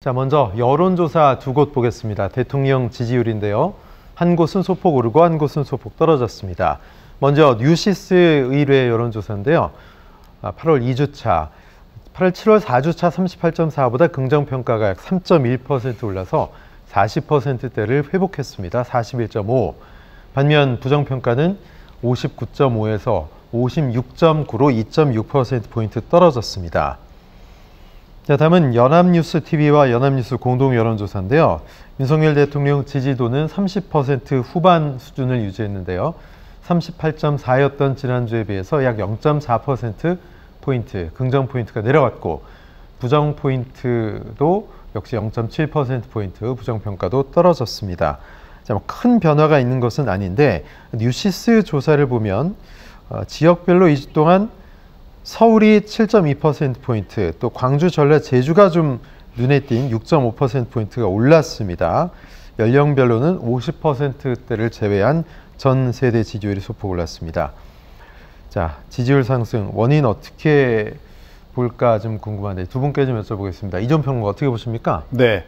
자, 먼저 여론조사 두 곳 보겠습니다. 대통령 지지율인데요. 한 곳은 소폭 오르고 한 곳은 소폭 떨어졌습니다. 먼저 뉴시스 의뢰 여론조사인데요. 8월 2주차, 7월 4주차 38.4보다 긍정평가가 약 3.1% 올라서 40%대를 회복했습니다. 41.5. 반면 부정평가는 59.5에서 56.9로 2.6%포인트 떨어졌습니다. 자, 다음은 연합뉴스TV와 연합뉴스 공동 여론조사인데요. 윤석열 대통령 지지도는 30% 후반 수준을 유지했는데요. 38.4였던 지난주에 비해서 약 0.4%포인트 긍정포인트가 내려갔고, 부정포인트도 역시 0.7%포인트 부정평가도 떨어졌습니다. 자, 뭐 큰 변화가 있는 것은 아닌데, 뉴시스 조사를 보면 지역별로 2주 동안 서울이 7.2%포인트, 또 광주, 전라, 제주가 좀 눈에 띈 6.5%포인트가 올랐습니다. 연령별로는 50%대를 제외한 전 세대 지지율이 소폭 올랐습니다. 자, 지지율 상승 원인 어떻게 볼까 좀 궁금한데 두 분께 좀 여쭤보겠습니다. 이전 평론가 어떻게 보십니까? 네,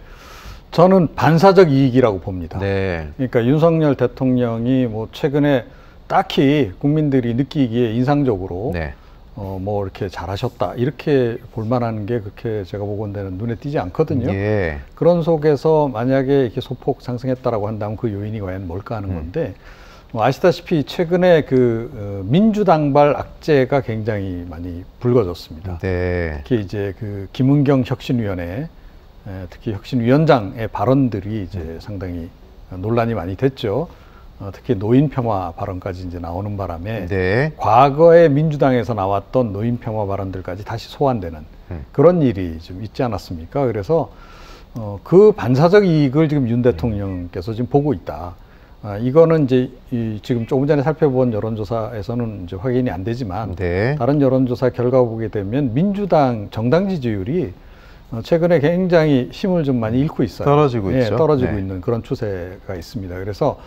저는 반사적 이익이라고 봅니다. 네. 그러니까 윤석열 대통령이 뭐 최근에 딱히 국민들이 느끼기에 인상적으로 네. 뭐 이렇게 잘하셨다 이렇게 볼만한 게 그렇게 제가 보건대는 눈에 띄지 않거든요. 예. 그런 속에서 만약에 이렇게 소폭 상승했다라고 한다면 그 요인이 과연 뭘까 하는 건데, 아시다시피 최근에 그 민주당발 악재가 굉장히 많이 불거졌습니다. 네. 특히 이제 그 김은경 혁신위원회, 특히 혁신위원장의 발언들이 이제 상당히 논란이 많이 됐죠. 특히 노인 폄하 발언까지 이제 나오는 바람에 네. 과거에 민주당에서 나왔던 노인 폄하 발언들까지 다시 소환되는 그런 일이 좀 있지 않았습니까? 그래서 그 반사적 이익을 지금 윤 대통령께서 지금 보고 있다. 이거는 이제 지금 조금 전에 살펴본 여론조사에서는 이제 확인이 안 되지만, 네. 다른 여론조사 결과 보게 되면 민주당 정당 지지율이 최근에 굉장히 힘을 좀 많이 잃고 있어요. 떨어지고 예, 있죠. 떨어지고 네. 있는 그런 추세가 있습니다. 그래서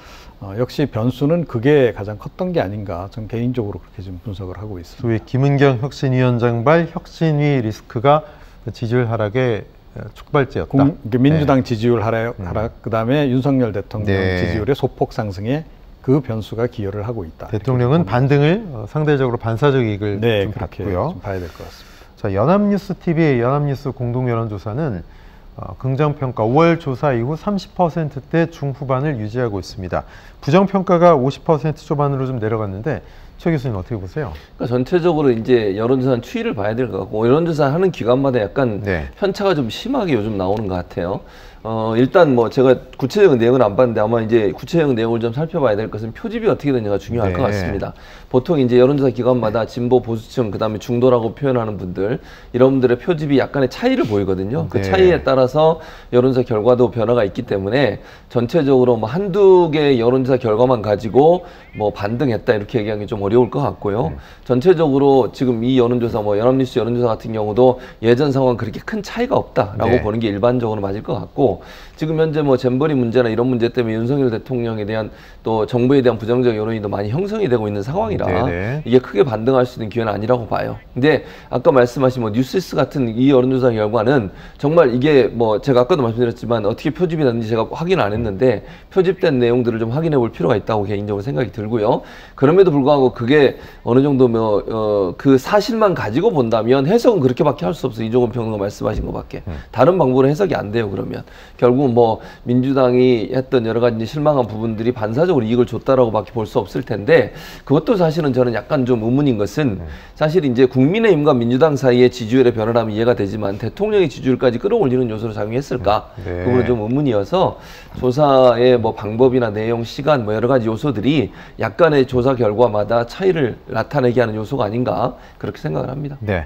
역시 변수는 그게 가장 컸던 게 아닌가, 전 개인적으로 그렇게 좀 분석을 하고 있습니다. 소위 김은경 혁신위원장발 혁신위 리스크가 지지율 하락의 촉발제였다. 민주당 네. 지지율 하락, 그다음에 윤석열 대통령 네. 지지율의 소폭 상승에 그 변수가 기여를 하고 있다. 대통령은 반등을 상대적으로 반사적 이익을 네, 좀 그렇게 받고요. 좀 봐야 될 것 같습니다. 자, 연합뉴스TV, 연합뉴스 공동 여론조사는 긍정평가 5월 조사 이후 30%대 중후반을 유지하고 있습니다. 부정평가가 50% 초반으로 좀 내려갔는데 최 교수님 어떻게 보세요? 그러니까 전체적으로 이제 여론조사는 추이를 봐야 될 것 같고, 여론조사 하는 기관마다 약간 네. 편차가 좀 심하게 요즘 나오는 것 같아요. 일단 뭐 제가 구체적인 내용은 안 봤는데 아마 이제 구체적인 내용을 좀 살펴봐야 될 것은 표집이 어떻게 되느냐가 중요할 네. 것 같습니다. 보통 이제 여론조사 기관마다 진보 보수층, 그다음에 중도라고 표현하는 분들, 이런 분들의 표집이 약간의 차이를 보이거든요. 그 네. 차이에 따라서 여론조사 결과도 변화가 있기 때문에 전체적으로 뭐 한두 개의 여론조사 결과만 가지고 뭐 반등했다 이렇게 얘기하기 좀 어려울 것 같고요. 전체적으로 지금 이 여론조사, 뭐 연합뉴스 여론조사 같은 경우도 예전 상황 그렇게 큰 차이가 없다라고 네. 보는 게 일반적으로 맞을 것 같고, 지금 현재 뭐 잼버리 문제나 이런 문제 때문에 윤석열 대통령에 대한 또 정부에 대한 부정적 여론이 더 많이 형성이 되고 있는 상황이라 네네. 이게 크게 반등할 수 있는 기회는 아니라고 봐요. 근데 아까 말씀하신 뭐 뉴시스 같은 이 여론조사 결과는 정말 이게 뭐 제가 아까도 말씀드렸지만 어떻게 표집이 됐는지 제가 확인 안 했는데 표집된 내용들을 좀 확인해 볼 필요가 있다고 개인적으로 생각이 들고요. 그럼에도 불구하고 그게 어느 정도 그 사실만 가지고 본다면 해석은 그렇게밖에 할 수 없어요. 이종훈 평론가 말씀하신 것밖에. 다른 방법으로 해석이 안 돼요. 그러면 결국은 뭐 민주당이 했던 여러 가지 실망한 부분들이 반사적으로 이익을 줬다라고밖에 볼 수 없을 텐데, 그것도 사실은 저는 약간 좀 의문인 것은, 사실 이제 국민의힘과 민주당 사이의 지지율의 변화라면 이해가 되지만 대통령의 지지율까지 끌어올리는 요소로 작용했을까? 네. 그거는 좀 의문이어서 조사의 뭐 방법이나 내용, 시간 뭐 여러 가지 요소들이 약간의 조사 결과마다 차이를 나타내게 하는 요소가 아닌가 그렇게 생각을 합니다. 네.